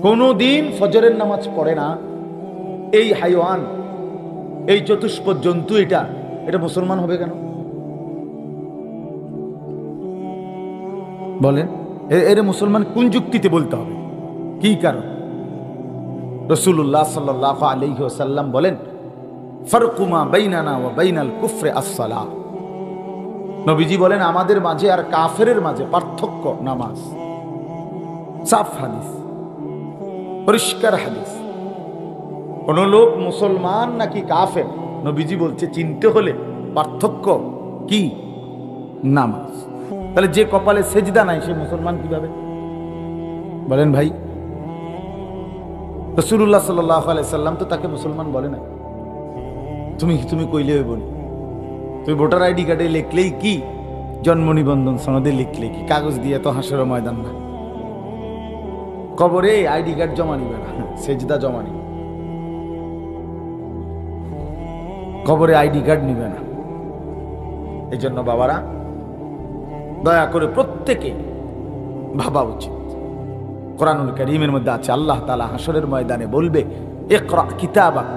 কোনদিন ফজরের নামাজ পড়ে না এই হাইওয়ান, এই চতুষ্পদ জন্তু, এটা মুসলমান হবে কেন বলেন? এর মুসলমান কোন যুক্তিতে বলতে হবে? কি কারণ? রাসূলুল্লাহ সাল্লাল্লাহু আলাইহি ওয়াসাল্লাম বলেন, ফারকু মা বাইনানা ওয়া বাইনাল কুফরি আস-সালাহ। নবীজি বলেন, আমাদের মাঝে আর কাফেরের মাঝে পার্থক্য নামাজ। সাফ হাদিস, পরিষ্কার হাদিস। কোন লোক মুসলমান নাকি কাফের, নবীজি বলছে চিনতে হলে পার্থক্য কি? নামাজ। তাহলে যে কপালে সেজদা নাই সে মুসলমান কিভাবে বলেন ভাই? রাসূলুল্লাহ সাল্লাল্লাহু আলাইহি সাল্লাম তো তাকে মুসলমান বলে না। তুমি কইলে বলি, তুমি ভোটার আইডি কার্ডে লিখলেই কি, জন্ম নিবন্ধন সনদে লিখলে কি, কাগজ দিয়ে তো হাসরের ময়দান না। কবরে আইডি কার্ড জমা নিবে না, সেজদা জমা নিবে। কবরে আইডি কার্ড নিবে না। এই জন্য বাবারা, দয়া করে প্রত্যেকে ভাবা উচিত। কোরআনুল কারীমের মধ্যে আছে, আল্লাহ তাআলা হাসরের ময়দানে বলবে, ইকরা কিতাবাক,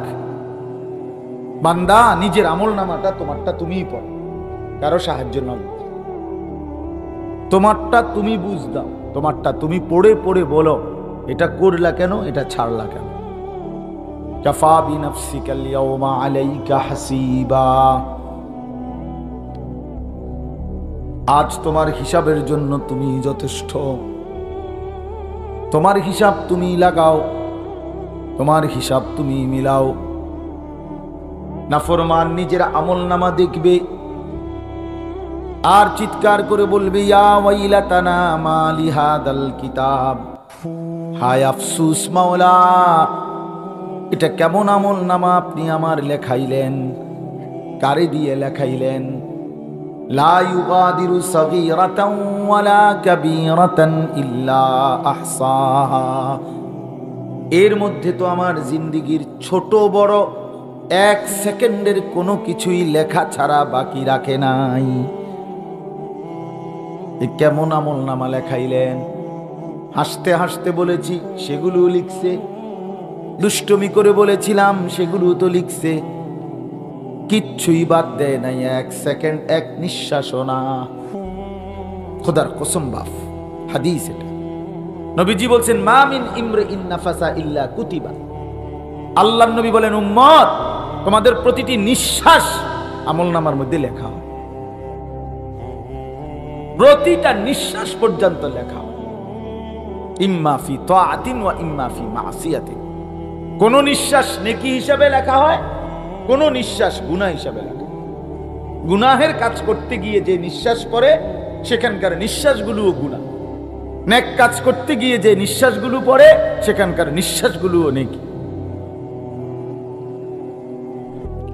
বান্দা নিজের আমলনামাটা তোমারটা তুমিই পড়ো, কারো সাহায্য নাও। তোমারটা তুমি বুঝ দাও, তোমারটা তুমি পড়ে পড়ে বলো, এটা করলা কেন, এটা ছাড়লা কেন। কাফা বিনাফসিকাল ইয়াওমা আলাইকা হাসিবা। আজ তোমার হিসাবের জন্য তুমি যথেষ্ট। তোমার হিসাব তুমি লাগাও, তোমার হিসাব তুমি মিলাও। নাফরমান নিজের আমলনামা দেখবে আর চিৎকার করে বলবে, ইয়া ওয়াইলাতানা মা লিহাদাল কিতাব, হায় আফসুস মাওলা, এটা কেমন আমলনামা আপনি আমার লেখাইলেন, কারে দিয়ে লেখাইলেন। লা ইউগাদিরু সাগীরাতান ওয়ালা কাবীরাতান ইল্লা আহসাহা। এর মধ্যে তো আমার জিন্দেগীর ছোট বড় এক সেকেন্ডের কোনো কিছুই লেখা ছাড়া বাকি রাখে নাই। কেমন আমলনামা লেখাইলেন? হাসতে হাসতে বলেছি, সেগুলো লিখছে। দুষ্টমি করে বলেছিলাম, সেগুলো তো লিখছে। কিচ্ছুই বাদ দেয় নাই, এক সেকেন্ড, এক নিঃশ্বাসও না। খোদার কসম বাপ, হাদিস এটা। নবীজি বলছেন, মা মিন ইমরিইন নাফাসা ইল্লা কুতিবা। আল্লাহর নবী বলেন, উম্মত, তোমাদের প্রতিটি নিঃশ্বাস আমলনামার মধ্যে লেখা হয়। প্রতিটা নিঃশ্বাস পর্যন্ত লেখা হয়। ইম্মা ফি তাআতিন ওয়া ইম্মা ফি মাসিয়াতিন। কোন নিঃশ্বাস নেকি হিসাবে লেখা হয়, কোন নিঃশ্বাস গুনাহ হিসাবে লেখা হয়। গুনাহের কাজ করতে গিয়ে যে নিঃশ্বাস পড়ে, সেখানকার নিঃশ্বাসগুলোও গুনাহ। নেক কাজ করতে গিয়ে যে নিঃশ্বাসগুলো পড়ে, সেখানকার নিঃশ্বাসগুলোও নেকি।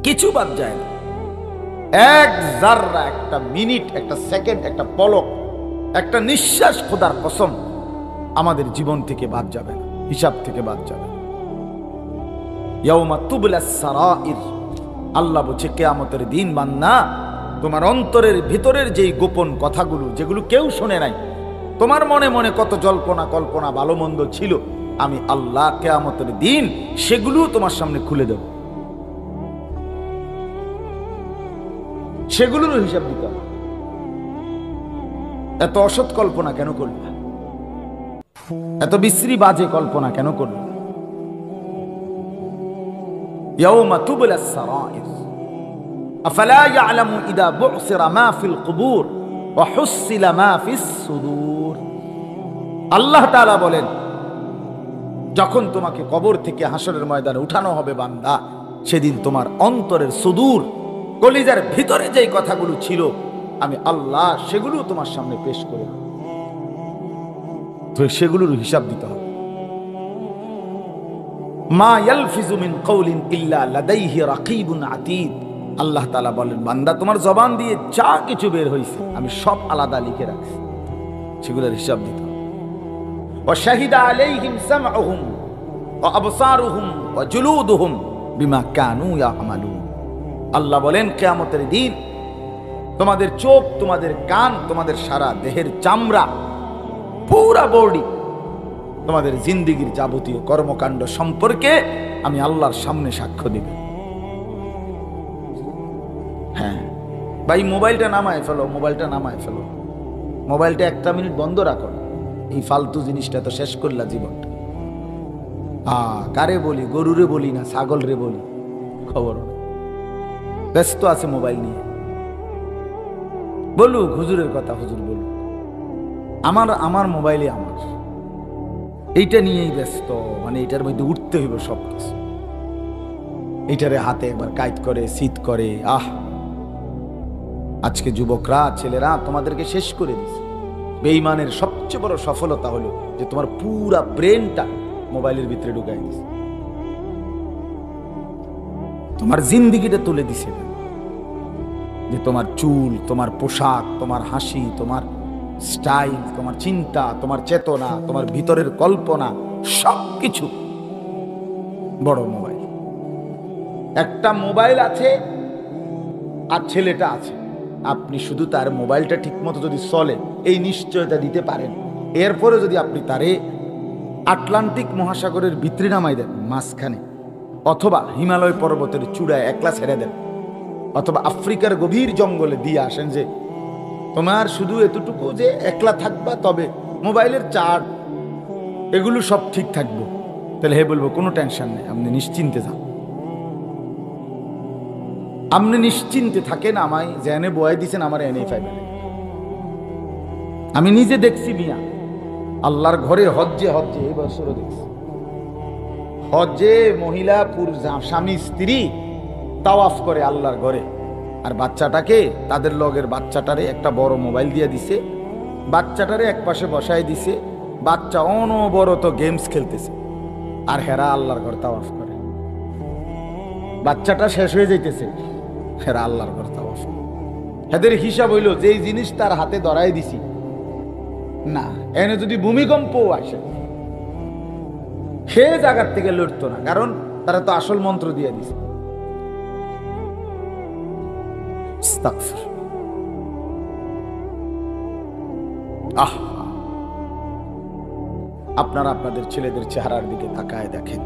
কিছু বাদ যায় না। এক জাররা, একটা মিনিট, একটা সেকেন্ড, একটা পলক, একটা নিঃশ্বাস, খোদার কসম আমাদের জীবন থেকে বাদ যাবে না, হিসাব থেকে বাদ যাবে না। ইয়াউমা তুবলাস সারাইর। আল্লাহ বলছে, কিয়ামতের দিন বান্দা, তোমার অন্তরের ভিতরের যেই গোপন কথাগুলো, যেগুলো কেউ শুনে নাই, তোমার মনে মনে কত জল্পনা কল্পনা ভালো মন্দ ছিল, আমি আল্লাহ কিয়ামতের দিন সেগুলো তোমার সামনে খুলে দেব। সেগুলোর হিসাব দিতে হবে। এত অসৎ কল্পনা কেন করবে? এত বিশ্রী বাজে কল্পনা কেন করবে? ইয়াউমা তুবলাস সারাইর আফালা ইয়ালামু ইদা বুসিরা মা ফিল কুবুর ওয়া হুসিলা মা ফিস সুদূর। আল্লাহ তাআলা বলেন, যখন তোমাকে কবর থেকে হাসরের ময়দানে উঠানো হবে বান্দা, সেদিন তোমার অন্তরের সুদূর, কলিজার ভিতরে যেই কথাগুলো ছিল, আমি আল্লাহ সেগুলো তোমার সামনে পেশ করে, তো সেগুলোর হিসাব দিতে হবে। মা ইয়ালফিজু মিন কাউলিন ইল্লা লাদাইহি রাকিবুন আতীদ। আল্লাহ তাআলা বলেন, বান্দা তোমার জবান দিয়ে যা কিছু বের হইছে, আমি সব আলাদা লিখে রাখছি, সেগুলোর হিসাব দিতে হবে। ওয়া শাহিদা আলাইহিম সামউহুম ওয়া আবসারুহুম ওয়া জুলুদুহুম বিমা কানু ইয়ামালুন। আল্লাহ বলেন, কিয়ামতের দিন তোমাদের চোখ, তোমাদের কান, তোমাদের সারা দেহের চামড়া, পুরা বডি তোমাদের জিন্দেগির যাবতীয় কর্মকাণ্ড সম্পর্কে আমি আল্লাহর সামনে সাক্ষ্য দিব। হ্যাঁ ভাই, মোবাইলটা নামায় ফেলো, মোবাইলটা নামায় ফেলো, মোবাইলটা 1 মিনিট বন্ধ রাখো। এই ফালতু জিনিসটা তো শেষ করলা জীবনটা। কারে বলি, গরুরে বলি না ছাগল রে বলি, খবর ব্যস্ত আছে মোবাইল নিয়ে। বলুক হুজুরের কথা, হুজুর বলুক, আমার মোবাইলে আমার এইটা নিয়েই ব্যস্ত, মানে এটার মধ্যে উঠতে হইব সবকিছু। এইটারে হাতে একবার কাইট করে শীত করে। আজকে যুবকরা ছেলেরা তোমাদেরকে শেষ করে দিছে। বেঈমানের সবচেয়ে বড় সফলতা হলো যে তোমার পুরা ব্রেনটা মোবাইলের ভিতরে ঢুকাই দিছে, তোমার জিন্দেগিটা তুলে দিছে। যে তোমার চুল, তোমার পোশাক, তোমার হাসি, তোমার স্টাইল, তোমার চিন্তা, তোমার চেতনা, তোমার ভিতরের কল্পনা, সবকিছু বড় মোবাইল। একটা মোবাইল আছে আর ছেলেটা আছে, আপনি শুধু তার মোবাইলটা ঠিক মতো যদি চলে এই নিশ্চয়তা দিতে পারেন, এরপরে যদি আপনি তারে আটলান্টিক মহাসাগরের ভিতরে নামাই দেন মাঝখানে, অথবা হিমালয় পর্বতের চূড়ায় একলা ছেড়ে দেন, অথবা আফ্রিকার গভীর জঙ্গলে দিয়ে আসেন, যে তোমার শুধু এতটুকু যে একলা থাকবা, তবে মোবাইলের চার্জ এগুলো সব ঠিক থাকবো, তাহলে হে বলবো কোনো টেনশন নেই, আপনি নিশ্চিন্তে যান, আপনি নিশ্চিন্তে থাকেন। আমায় জেনে বয়াই দিচ্ছেন, আমার এনেই পাইবেন। আমি নিজে দেখছি মিয়া, আল্লাহর ঘরে হজ্জে এই বছরও দেখছি, হজ্জে মহিলা স্বামী স্ত্রী তাওয়াফ করে আল্লাহর ঘরে, আর বাচ্চাটাকে, তাদের লগের বাচ্চাটারে একটা বড় মোবাইল দিয়ে দিছে, বাচ্চাটারে এক পাশে বসায় দিছে, বাচ্চা অনবরত গেমস খেলতেছে, আর হেরা আল্লাহর ঘর তাওয়াফ করে। বাচ্চাটা শেষ হয়ে যাইতেছে, হেরা আল্লাহর ঘর তাওয়াফ। এদের হিসাব হইল যে জিনিস তার হাতে ধরাই দিছি, না এনে যদি ভূমিকম্পও আসে সে জায়গার থেকে লড়তো না, কারণ তারা তো আসল মন্ত্র দিয়ে দিছে। আপনারা আপনাদের ছেলেদের চেহারার দিকে তাকায় দেখেন,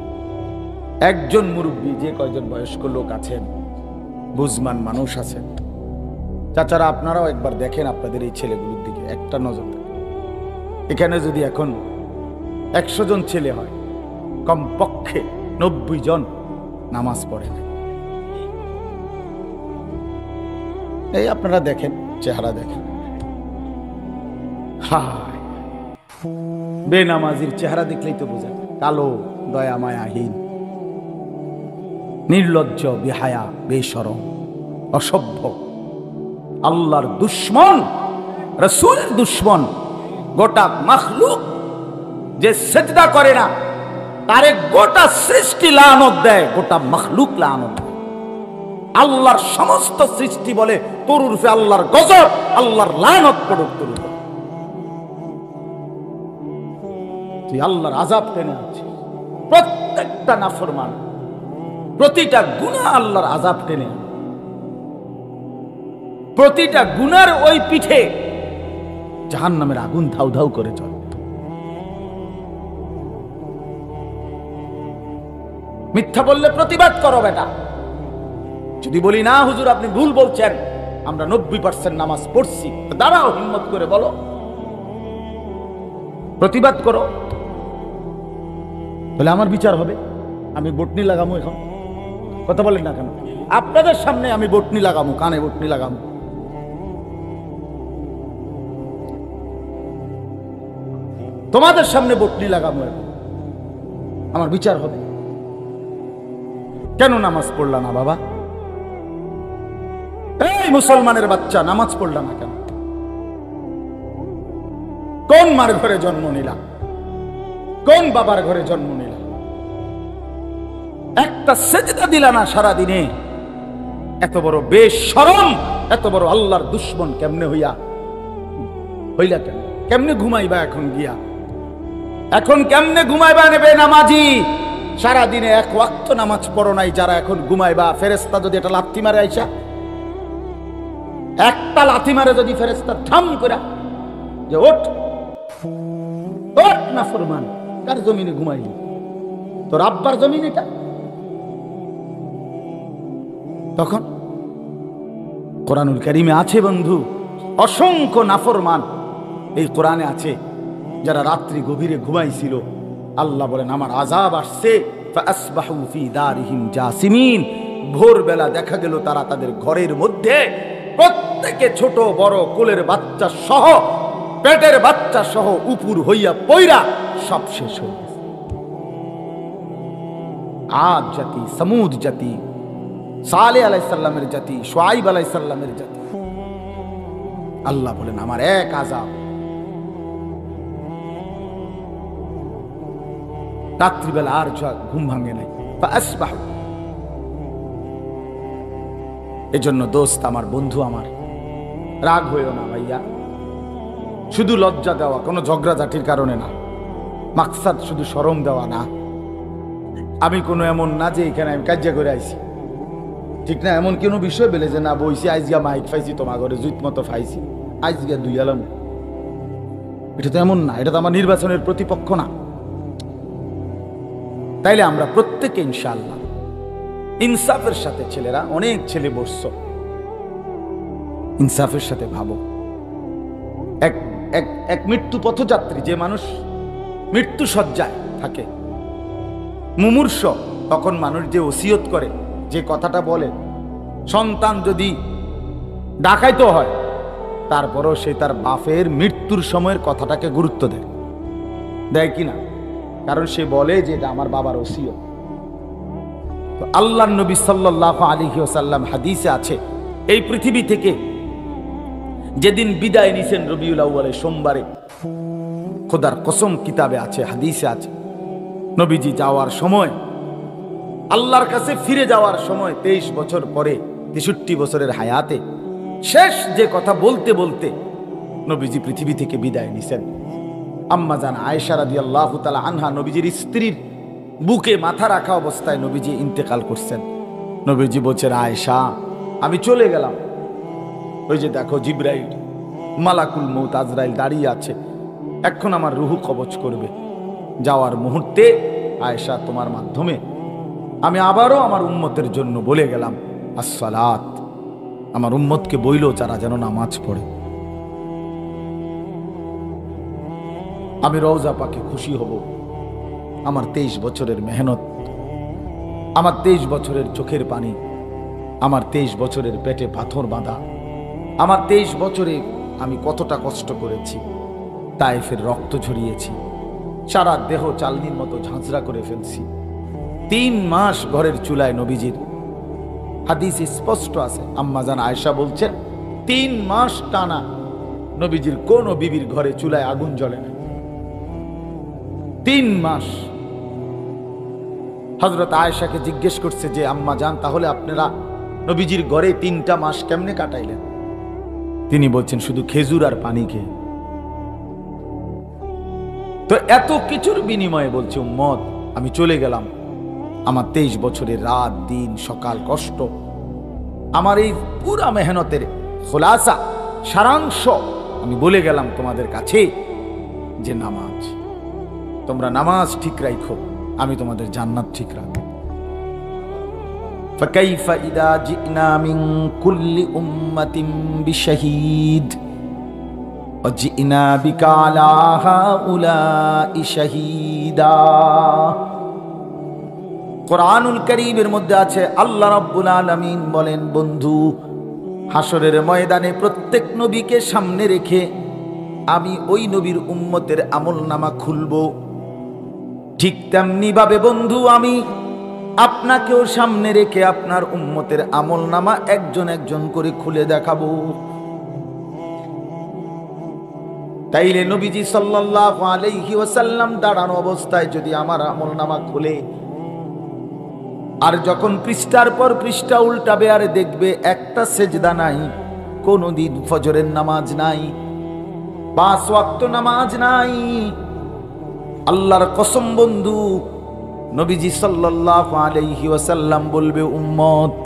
একজন মুরব্বী, যে কয়জন বয়স্ক লোক আছেন, বুঝমান মানুষ আছেন, চাচারা আপনারাও একবার দেখেন আপনাদের এই ছেলেগুলোর দিকে একটা নজর। এখানে যদি এখন 100 জন ছেলে হয়, কমপক্ষে 90 জন নামাজ পড়ে না। এই আপনারা দেখেন, চেহারা দেখেন, হায় বেনামাজির চেহারা দেখলেই তো বোঝা, কালো, দয়া মায়াহীন, নির্লজ্জ, বেহায়া, বেশরম, অসভ্য, আল্লাহর দুশ্মন, রাসূলের দুশ্মন। গোটা মাখলুক যে সিজদা করে না তারে গোটা সৃষ্টি লানত দেয়, গোটা মাখলুক লানত দেয়। আল্লাহর সমস্ত সৃষ্টি বলে তোর উরফে আল্লাহর গজব, আল্লাহর লানত পড়ুক তোর উপর। তুই আল্লাহর আযাব টেনে আছিস, প্রত্যেকটা নাফরমান, প্রতিটা গুনাহ আল্লাহর আযাব টেনে, প্রতিটা গুনার ওই পিঠে জাহান্নামের আগুন ধাউ ধাউ করে চলে। মিথ্যা বললে প্রতিবাদ করো বেটা। যদি বলি না হুজুর আপনি ভুল বলছেন, আমরা 90% নামাজ পড়ছি, দাঁড়াও, হিম্মত করে বলো, প্রতিবাদ করো, তাহলে আমার বিচার হবে। আমি বটনি লাগামো, এখন কথা বলেন না কেন? আপনাদের সামনে আমি বটনি লাগামো, কানে বটনি লাগামো। তোমাদের সামনে বটনি লাগামো, আমার বিচার হবে। কেন নামাজ পড়লা না বাবা? এই মুসলমানের বাচ্চা, নামাজ পড়লা না কেন? কোন মার ঘরে জন্ম নিলা? কোন বাবার ঘরে জন্ম নিলা? একটা সেজদা দিলা না সারা দিনে। এত বড় বেশরম, এত বড় আল্লাহর দুশ্মন কেমনে হইলা কেন? কেমনে ঘুমাইবা এখন গিয়া? এখন কেমনে ঘুমাইবা নেবে নামাজি? সারা দিনে এক ওয়াক্ত নামাজ পড়ো নাই যারা, এখন ঘুমাইবা। ফেরেশতা যদি একটা লাথি মারে আইসা, একটা লাথি মারে যদি ফেরেশতা ঠাম করে যে ওঠ ওঠ না ফরমান, কার জমিনে ঘুমাইলি? তোর আব্বার জমিন এটা। তখন কোরআনুল কারীমে আছে বন্ধু, অসংখ্য নাফরমান এই কোরআনে আছে যারা রাত্রি গভীরে ঘুমাইছিল। আল্লাহ বলেন আমার আযাব আসছে, ফাসবাহু ফি দারিহিম জাসিমিন। ভোরবেলা দেখা গেল তারা তাদের ঘরের মধ্যে প্রত্যেকে ছোট বড় কোলের বাচ্চা সহ, পেটের বাচ্চা সহ উপুর হইয়া পইরা সব শেষ হয়ে গেছে। আদ জাতি, সমুদ জাতি, সালেহ আলাইহিস সালামের জাতি, শুআইব আলাইহিস সালামের জাতি। আল্লাহ বলেন আমার এক আযাব। রাত্রিবেলা আর ঘুম ভাঙে নাই। ফাসবাহু, এজন্য দোস্ত আমার, বন্ধু আমার, রাগ হইও না ভাইয়া। শুধু লজ্জা দেওয়া, কোনো ঝগড়াঝাটির কারণে না। মাকসাদ শুধু শরম দেওয়া না। আমি কোনো এমন না যে এখানে আমি কাজ্যা করে আইছি, ঠিক না? এমন কোনো বিষয় বেলে যে না বইছি আইজগা মাইক ফাইছি, তোমার ঘরে জুত মতো ফাইছি, আইজগা দুই আলাম, এটা তো এমন না। এটা তো আমার নির্বাচনের প্রতিপক্ষ না। তাইলে আমরা প্রত্যেকে ইনশাআল্লাহ ইনসাফের সাথে, ছেলেরা অনেক ছেলে বসছ, ইনসাফের সাথে ভাবো। এক এক এক মৃত্যু পথযাত্রী, যে মানুষ মৃত্যু শয্যায় থাকে, মুমূর্ষ, তখন মানুষ যে ওসিয়ত করে, যে কথাটা বলে, সন্তান যদি ডাকাইতো হয় তারপরও সে তার বাপের মৃত্যুর সময়ের কথাটাকে গুরুত্ব দেয়, দেয় কিনা? কারণ সে বলে যে এটা আমার বাবার ওসিয়ত। তো আল্লাহর নবী সাল্লাল্লাহু আলাইহি ওয়াসাল্লাম হাদিসে আছে, এই পৃথিবী থেকে যেদিন বিদায় নিছেন রবিউল আউয়ালের সোমবারে, খোদার কসম কিতাবে আছে, হাদিসে আছে, নবীজি যাওয়ার সময়, আল্লাহর কাছে ফিরে যাওয়ার সময় 23 বছর পরে, 63 বছরের হায়াতে শেষ যে কথা বলতে বলতে নবীজি পৃথিবী থেকে বিদায় নিছেন। আম্মা জান আয়েশা রাদিয়াল্লাহু তাআলা আনহা, নবীজির স্ত্রীর বুকে মাথা রাখা অবস্থায় নবীজি ইন্তেকাল করছেন। নবীজি বলছেন আয়েশা আমি চলে গেলাম, ওই যে দেখো জিবরাইল, মালাকুল মউত আজরাইল দাঁড়িয়ে আছে, এখন আমার রুহু কবজ করবে। যাওয়ার মুহূর্তে আয়েশা তোমার মাধ্যমে আমি আবারও আমার উম্মতের জন্য বলে গেলাম আসসালাত, আমার উম্মতকে বইল যারা যেন নামাজ পড়ে। আমি রওজা পাকে খুশি হব। আমার 23 বছরের মেহনত, আমার 23 বছরের চোখের পানি, আমার 23 বছরের পেটে পাথর বাঁধা, আমার 23 বছরে আমি কতটা কষ্ট করেছি, তায়েফের রক্ত ঝরিয়েছি, সারা দেহ চালনির মতো ঝাঁঝরা করে ফেলছি। 3 মাস ঘরের চুলায় নবীজির, হাদিস স্পষ্ট আছে, আম্মা জান আয়েশা বলছেন 3 মাস টানা নবীজির কোন বিবির ঘরে চুলায় আগুন জ্বলে না। 3 মাস। হযরত আয়েশাকে জিজ্ঞেস করছে যে আম্মা জান তাহলে আপনারা নবীজির ঘরে 3টা মাস কেমনে কাটাইলেন? তিনি বলছেন শুধু খেজুর আর পানি খেয়ে। তো এত কিছুর বিনিময়ে বলছে উম্মত আমি চলে গেলাম, আমার 23 বছরের রাত দিন সকাল কষ্ট, আমার এই পুরা মেহনতের খোলাসা, সারাংশ আমি বলে গেলাম তোমাদের কাছে যে নামাজ, তোমরা নামাজ ঠিক রাখো, আমি তোমাদের জান্নাত ঠিক রাখবো। فكيف إذا جئنا من كل أمة بشهيد وجئنا بك على هؤلاء شهيدا। কোরআনুল কারীমের মধ্যে আছে আল্লাহ রাব্বুল আলামিন বলেন বন্ধু, হাসরের ময়দানে প্রত্যেক নবীকে সামনে রেখে আমি ওই নবীর উম্মতের আমলনামা খুলব। ঠিক তেমনি ভাবে বন্ধু আমি আপনাকেও সামনে রেখে আপনার উম্মতের আমলনামা একজন একজন করে খুলে দেখাবো। তাইলে নবীজি সাল্লাল্লাহু আলাইহি ওয়াসাল্লাম দাঁড়ানো অবস্থায় যদি আমার আমলনামা খুলে, আর যখন পৃষ্ঠার পর পৃষ্ঠা উল্টাবে আর দেখবে একটা সেজদা নাই, কোনদিন ফজরের নামাজ নাই, 5 ওয়াক্ত নামাজ নাই, আল্লাহর কসম বন্ধু নবীজি সাল্লাল্লাহু আলাইহি ওয়াসাল্লাম বলবে উম্মত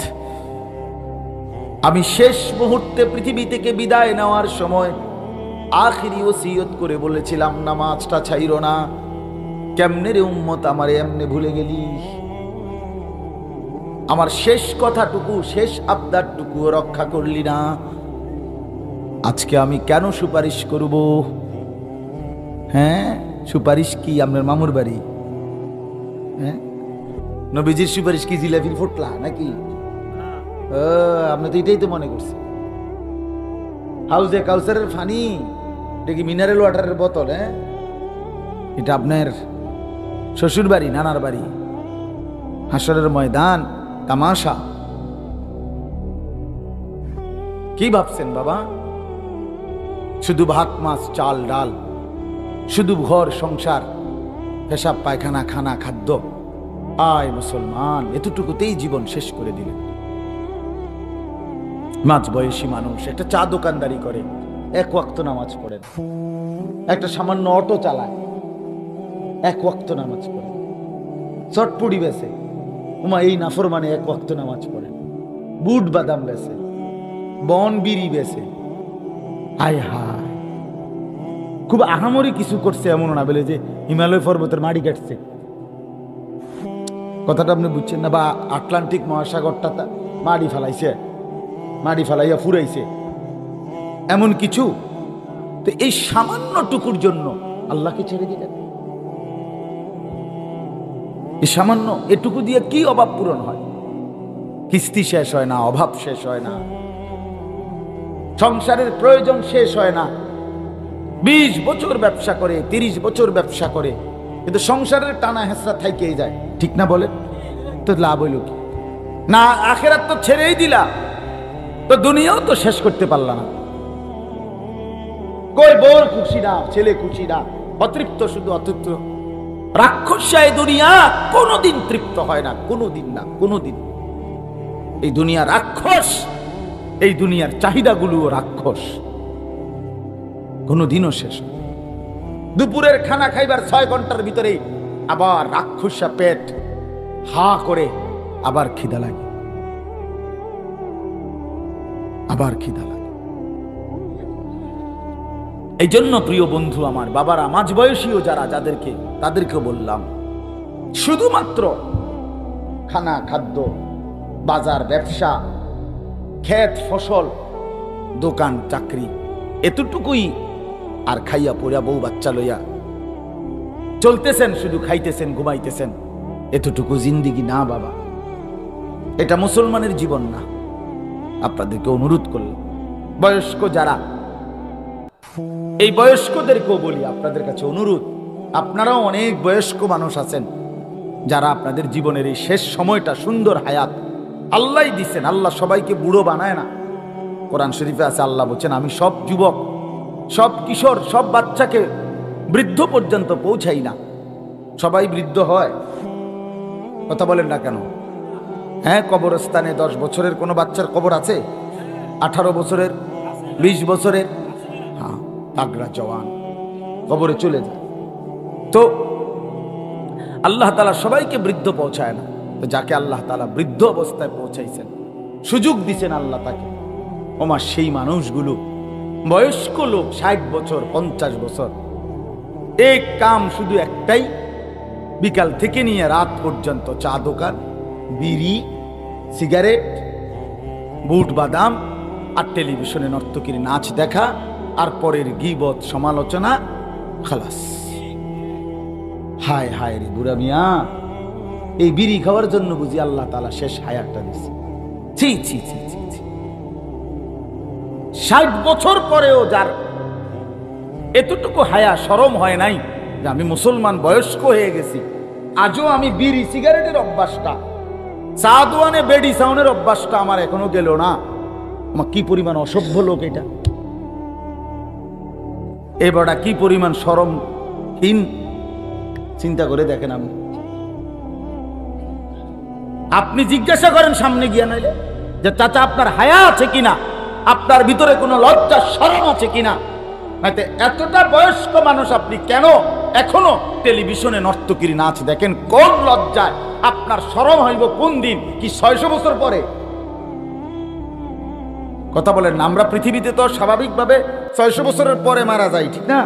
আমি শেষ মুহূর্তে পৃথিবী থেকে বিদায় নেওয়ার সময় আখিরি ওসিয়ত করে বলেছিলাম নামাজটা ছাইরো না, কেমনে রে উম্মত আমারে এমনে ভুলে গেলি? আমার শেষ কথাটুকু, শেষ আবদারটুকু রক্ষা করলি না। আজকে আমি কেন সুপারিশ করব? হ্যাঁ, সুপারিশ কি আপনার মামুর বাড়ি? হ্যাঁ, নবীজির সুপারিশ কি জিলাপির ফুটলা নাকি? আপনি তো এটাই তো মনে করছি। হাউজে কাউসারের ফানি, এটা কি মিনারেল ওয়াটারের বোতল? হ্যাঁ, এটা আপনার শ্বশুর বাড়ি, নানার বাড়ি, হাসরের ময়দান, তামাশা। কি ভাবছেন বাবা? শুধু ভাত মাছ চাল ডাল, শুধু ঘর সংসার, পেশাব পায়খানা, খানা খাদ্য। আয় মুসলমান, এতটুকুতেই জীবন শেষ করে দিলেন। মাঝ বয়সী মানুষ একটা চা দোকানদারি করে, এক ওয়াক্ত নামাজ পড়েন। একটা সামান্য অটো চালায়, এক ওয়াক্ত নামাজ পড়েন। চটপুড়ি বেছে, উমা এই নাফরমানে এক ওয়াক্ত নামাজ পড়েন। বুট বাদাম বেছে, বন বিড়ি বেছে। হায় হায়, খুব আহামরি কিছু করছে এমন না বলে যে হিমালয় পর্বতের মাটি কাটছে, কথাটা আপনি বুঝছেন না। বা আটলান্টিক মহাসাগরটা মাটি ফেলাইছে, মাটি ফেলাইয়া ফুরাইছে, এমন কিছু। তো এই সামান্য টুকুর জন্য আল্লাহকে ছেড়ে দিলেন। এই সামান্য এটুকু দিয়ে কি অভাব পূরণ হয়? কিস্তি শেষ হয় না, অভাব শেষ হয় না, সংসারের প্রয়োজন শেষ হয় না। 20 বছর ব্যবসা করে, 30 বছর ব্যবসা করে, কিন্তু সংসারের টানা হেঁচড়া থাইকেই যায়, ঠিক না বলেন? তো লাভ হইল কি? না আখেরাত তো ছেড়েই দিলা, তো দুনিয়াও তো শেষ করতে পারলা না। কই বউর খুশি না, ছেলে খুশি না, অতৃপ্ত, শুধু অতৃপ্ত। রাক্ষসায় দুনিয়া কোনোদিন তৃপ্ত হয় না, কোনোদিন না, কোনোদিন। এই দুনিয়া রাক্ষস, এই দুনিয়ার চাহিদাগুলোও রাক্ষস, কোনোদিনও শেষ হয়। দুপুরের খানা খাইবার 6 ঘন্টার ভিতরে আবার রাক্ষসা পেট হা করে, আবার খিদা লাগে, আবার খিদা লাগে। এই জন্য প্রিয় বন্ধু আমার, বাবারা, মাঝ বয়সীও যারা, তাদেরকে বললাম, শুধুমাত্র খানা খাদ্য, বাজার ব্যবসা, ক্ষেত ফসল, দোকান চাকরি, এতটুকুই। আর খাইয়া পড়িয়া বউ বাচ্চা লইয়া চলতেছেন, শুধু খাইতেছেন, ঘুমাইতেছেন, এতটুকু জিন্দিগি না বাবা, এটা মুসলমানের জীবন না। আপনাদেরকে অনুরোধ করলাম, বয়স্ক যারা, এই বয়স্কদেরকেও বলি, আপনাদের কাছে অনুরোধ, আপনারাও অনেক বয়স্ক মানুষ আছেন যারা আপনাদের জীবনের এই শেষ সময়টা, সুন্দর হায়াত আল্লাহ দিচ্ছেন। আল্লাহ সবাইকে বুড়ো বানায় না। কোরআন শরীফে আছে, আল্লাহ বলছেন, আমি সব যুবক, সব কিশোর, সব বাচ্চাকে বৃদ্ধ পর্যন্ত পৌঁছাই না। সবাই বৃদ্ধ হয়? কথা বলেন না কেন? হ্যাঁ, কবরস্থানে 10 বছরের কোনো বাচ্চার কবর আছে? 18 বছরের, 20 বছরের, হ্যাঁ, তাগড়া জওয়ান কবরে চলে যায়। তো আল্লাহ তাআলা সবাইকে বৃদ্ধ পৌঁছায় না। তো যাকে আল্লাহ তাআলা বৃদ্ধ অবস্থায় পৌঁছাইছেন, সুযোগ দিচ্ছেন আল্লাহ তাকে, ওমা সেই মানুষগুলো, বয়স্ক লোক, 60 বছর, 50 বছর, এক কাম শুধু একটাই, বিকাল থেকে নিয়ে রাত পর্যন্ত চা দোকান, বিড়ি, সিগারেট, বুট বাদাম, আর টেলিভিশনে নর্তকীর নাচ দেখা, আর পরের গীবত, সমালোচনা, খালাস। হায় হায় রে বুড়া মিয়া, এই বিড়ি খাওয়ার জন্য বুঝি আল্লাহ তাআলা শেষ হায়াতটা দিচ্ছে? ছি ছি ছি ছি ছি। 60 বছর পরেও যার এতটুকু হায়া শরম হয় নাই যে আমি মুসলমান, বয়স্ক হয়ে গেছি, আজও আমি বিড়ি সিগারেটের অভ্যাসটা, চা দোয়ানে বেডি সাউনের অভ্যাসটা আমার এখনো গেল না। আমার কি পরিমাণ অসভ্য লোক এটা! এবারটা কি পরিমাণ শরমহীন, চিন্তা করে দেখেন। আপনি জিজ্ঞাসা করেন সামনে গিয়া, নাইলে যে চাচা আপনার হায়া আছে কিনা, আপনার ভিতরে কোনো লজ্জা শরম আছে কিনা। নাইতে এতটা বয়স্ক মানুষ আপনি কেন এখনো টেলিভিশনে নর্তকীর নাচ দেখেন? কোন লজ্জায়? আপনার শরম হইব কোন দিন? কি 600 বছর পরে? কথা বলেন না। আমরা পৃথিবীতে তো স্বাভাবিকভাবে 600 বছরের পরে মারা যাই, ঠিক না?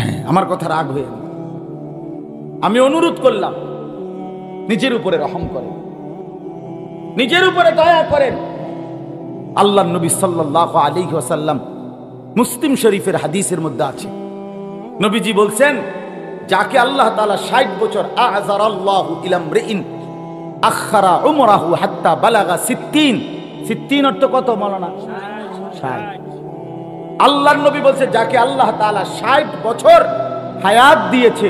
হ্যাঁ, আমার কথা রাগ হয়ে না। আমি অনুরোধ করলাম, নিজের উপরে রহম করেন, নিজের উপরে দয়া করেন। আল্লাহর নবী সাল্লাল্লাহু আলাইহি ওয়াসাল্লাম, মুসলিম শরীফের হাদিসের মধ্যে আছে, নবীজি বলছেন, যাকে আল্লাহ তাআলা 60 বছর আযরাল্লাহু ইলা ইমরিইন আখারা উমরাহু হাত্তা বালাগা 60 অর্থ কত মাওলানা? 60। আল্লাহর নবী বলছে, যাকে আল্লাহ তাআলা 60 বছর হায়াত দিয়েছে,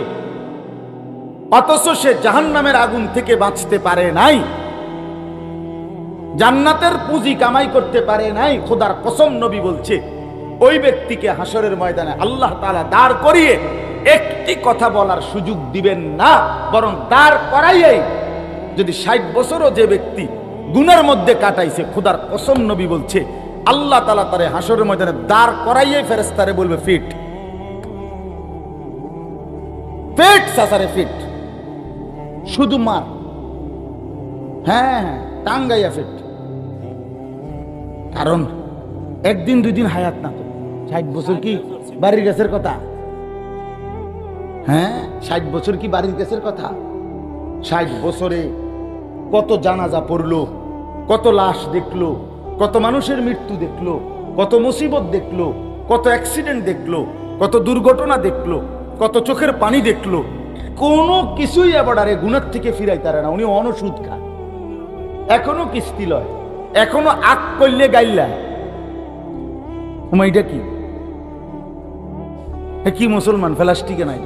অথচ সে জাহান্নামের আগুন থেকে বাঁচতে পারে নাই, জান্নাতের পুঁজি কামাই করতে পারে নাই, খোদার কসম নবী বলছে, ওই ব্যক্তিকে হাসরের ময়দানে আল্লাহ তাআলা দাঁড় করিয়ে একটি কথা বলার সুযোগ দিবেন না, বরং দাঁড় করাইয়াই, যদি 60 বছরও যে ব্যক্তি গুনার মধ্যে কাটাইছে, খোদার কসম নবী বলছে, আল্লাহ তাআলা তারে হাসরের ময়দানে দাঁড় করাইয়াই ফেরেশতারে বলবে, ফিট ফিট সাসারে ফিট, শুধু মার, হ্যাঁ টাঙ্গাইয়া ফিট। কারণ একদিন দুই দিন হায়াত না তো, 60 বছর কি বাড়ির গাছের কথা? হ্যাঁ, 60 বছর কি বাড়ির গাছের কথা? 60 বছরে কত জানাজা পড়লো, কত লাশ দেখলো, কত মানুষের মৃত্যু দেখলো, কত মুসিবত দেখলো, কত অ্যাক্সিডেন্ট দেখলো, কত দুর্ঘটনা দেখলো, কত চোখের পানি দেখলো, কোনো কিছুই এবারে গুনার থেকে ফিরাই তারে না। উনি অনসুদ খান, এখনো কিস্তি লয়, এখনো আগ করলে গাইলা। এটা কি কি মুসলমান প্লাস্টিকে নাই,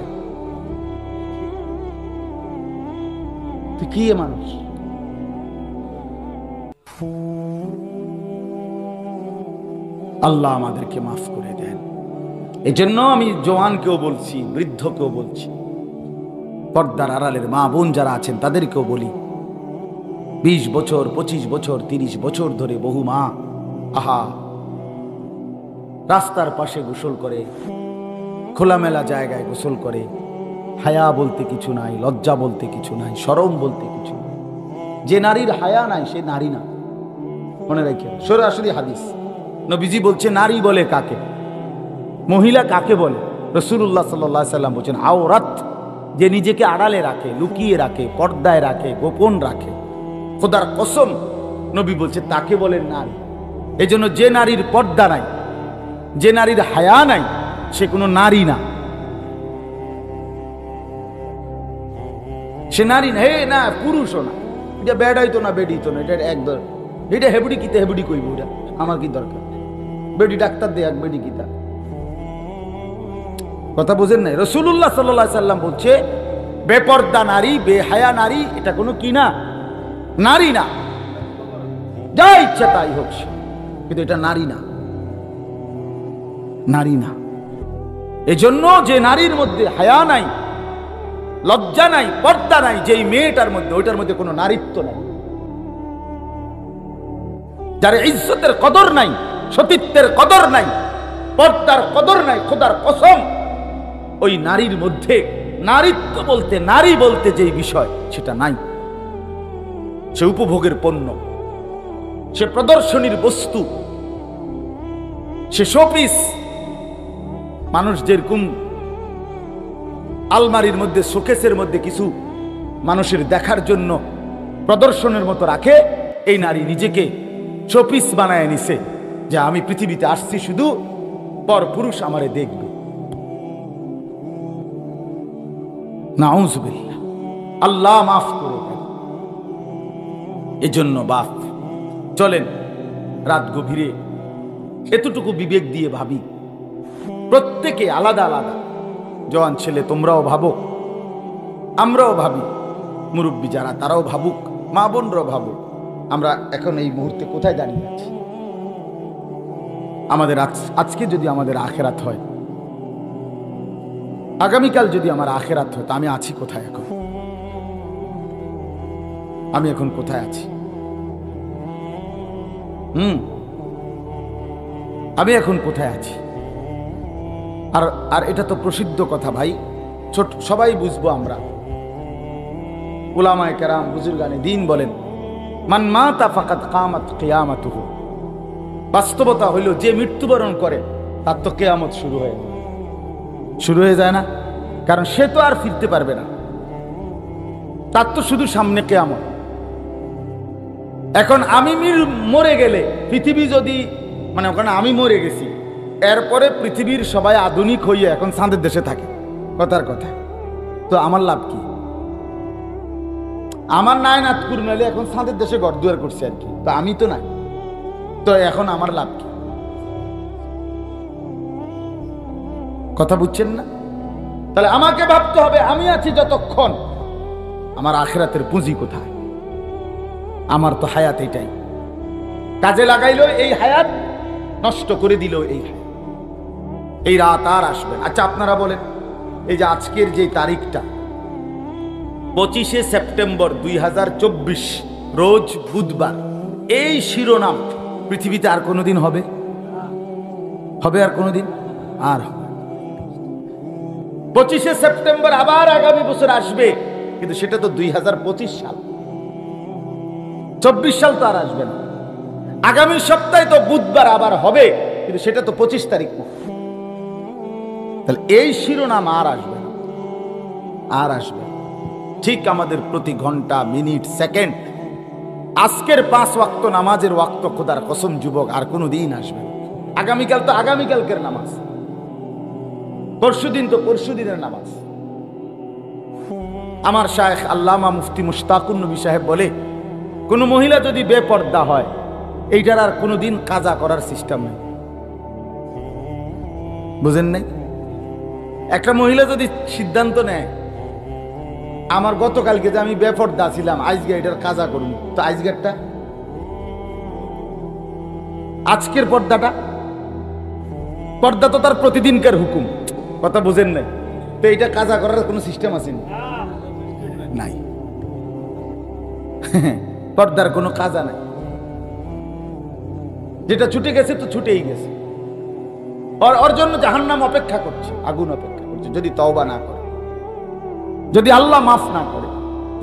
কি মানুষ? আল্লাহ আমাদেরকে মাফ করে দেন। এই জন্য আমি জওয়ানকেও বলছি, বৃদ্ধকেও বলছি, পর্দার আড়ালের মা বোন যারা আছেন তাদেরকেও বলি, 20 বছর 25 বছর 30 বছর ধরে বহু মা আহা রাস্তার পাশে গোসল করে, খোলামেলা জায়গায় গোসল করে, হায়া বলতে কিছু নাই, লজ্জা বলতে কিছু নাই, শরম বলতে কিছু নাই। যে নারীর হায়া নাই সে নারী না, মনে রাখে। সরাসরি হাদিস, নবীজি বলছে, নারী বলে কাকে, মহিলা কাকে বলে? রাসূলুল্লাহ সাল্লাল্লাহু আলাইহি সাল্লাম বলছেন, আওরাত, যে নিজেকে আড়ালে রাখে, লুকিয়ে রাখে, পর্দায় রাখে, গোপন রাখে, খোদার কসম নবী বলছে তাকে বলেন নারী। এই জন্য যে নারীর পর্দা নাই, যে নারীর হায়া নাই, সে কোনো নারী না, সে নারী না। হে না, পুরুষও না, এটা বেড হইতো না, বেড হইতো না, এটা একদম, এটা হেবুড়ি কিতে হেবুড়ি কইব, এটা আমার কি দরকার? বেডি ডাক্তার দেখ, বেডি কিতা কথা বোঝেন নাই? রাসূলুল্লাহ সাল্লাল্লাহু আলাইহি সাল্লাম বলছে, বেপর্দা নারী, বেহায়া নারী, এটা কোনো কি না, নারী না। যা ইচ্ছা তাই হোক, কিন্তু এটা নারী না, নারী না। এজন্য যে নারীর মধ্যে হায়া নাই, লজ্জা নাই, পর্দা নাই, যেই মেয়েটার মধ্যে, ওইটার মধ্যে কোনো নারীত্ব নাই, যার ইজ্জতের কদর নাই, সতীত্বের কদর নাই, পর্দার কদর নাই, খোদার কসম ওই নারীর মধ্যে নারীত্ব বলতে, নারী বলতে যেই বিষয় সেটা নাই। সে উপভোগের পণ্য, সে প্রদর্শনীর বস্তু, সে শোপিস। মানুষ যেরকম আলমারির মধ্যে, শোকেসের মধ্যে কিছু মানুষের দেখার জন্য প্রদর্শনের মতো রাখে, এই নারী নিজেকে শোপিস বানায় নিছে, যে আমি পৃথিবীতে আসছি শুধু পর পুরুষ আমারে দেখবে। নাউযুবিল্লাহ, আল্লাহ মাফ করে দেন। এজন্য বাপ, চলেন রাত গভীরে এতটুকু বিবেক দিয়ে ভাবি, প্রত্যেকে আলাদা আলাদা। জওয়ান ছেলে তোমরাও ভাবো, আমরাও ভাবি, মুরব্বী যারা তারাও ভাবুক, মা বোনরাও ভাবুক, আমরা এখন এই মুহূর্তে কোথায় দাঁড়িয়ে আছি। আমাদের আজকে যদি আমাদের আখেরাত হয়, আগামীকাল যদি আমার আখেরাত হয়, তা আমি আছি কোথায় এখন? আমি এখন কোথায় আছি? আমি এখন কোথায় আছি? আর এটা তো প্রসিদ্ধ কথা ভাই, ছোট সবাই বুঝবো আমরা। উলামায়ে কেরাম, বুজুর্গানে দ্বীন বলেন, মান মাতা ফাকাত কামাত কিয়ামাতুহু। বাস্তবতা হইল, যে মৃত্যুবরণ করে তার তো কিয়ামত শুরু হয়ে যায়। শুরু হয়ে যায় না? কারণ সে তো আর ফিরতে পারবে না, তার তো শুধু সামনে কিয়ামত। এখন আমি মরে গেলে পৃথিবী যদি, মানে ওখানে আমি মরে গেছি, এরপরে পৃথিবীর সবাই আধুনিক হইয়া এখন চাঁদের দেশে থাকে, কথার কথা, তো আমার লাভ কি? আমার নাই নাতকুর মেলে এখন চাঁদের দেশে ঘর দুয়ার করছে আর কি, তো আমি তো নাই, তো এখন আমার লাভ কি? কথা বুঝছেন না? তাহলে আমাকে ভাবতে হবে আমি আছি যতক্ষণ, আমার আখিরাতের পুঁজি কোথায়? আমার তো হায়াত এটাই, কাজে লাগাইলো এই হায়াত, নষ্ট করে দিল এই হায়াত, এই রাত আর আসবে। আচ্ছা আপনারা বলেন, এই যে আজকের যে তারিখটা 25শে সেপ্টেম্বর 2024 রোজ বুধবার, এই শিরোনাম পৃথিবীতে আর কোনোদিন হবে? হবে আর কোনোদিন? আর হবে 25শে সেপ্টেম্বর আবার আগামী বছর আসবে, কিন্তু সেটা তো 2025 সাল, 24 সাল তো আর আসবে না। আগামী সপ্তাহে তো বুধবার আবার হবে, কিন্তু সেটা তো 25 তারিখ না। তাহলে এই শিরোনাম আর আসবে না, আর আসবে। ঠিক আমাদের প্রতি ঘন্টা, মিনিট, সেকেন্ড, আজকের 5 ওয়াক্ত নামাজের ওয়াক্ত খোদার কসম যুবক আর কোনো দিন আসবে না। আগামীকাল তো আগামীকালকের নামাজ, পরশুদিন তো পরশুদিনের নামাজ। আমার শায়েখ আল্লামা মুফতি মুশতাকুন নবী সাহেব বলে, কোন মহিলা যদি বেপর্দা হয়, এইটার আর কোনোদিন কাজা করার সিস্টেম নেই। বুঝেন নাই? একটা মহিলা যদি সিদ্ধান্ত নেয়, আমার গতকালকে যে আমি বেপর্দা ছিলাম, আজকে এটার কাজা করুন, তো আজকেরটা, আজকের পর্দা তো তার প্রতিদিনকার হুকুম। কথা বুঝেন নাই? তো এটা কাজা করার কোনো সিস্টেম আছে নাই। পর্দার কোনো কাজা নাই, যেটা ছুটে গেছে তো ছুটেই গেছে। ওর জন্য জাহান্নাম অপেক্ষা করছে, আগুন অপেক্ষা করছে, যদি তওবা না করে, যদি আল্লাহ মাফ না করে,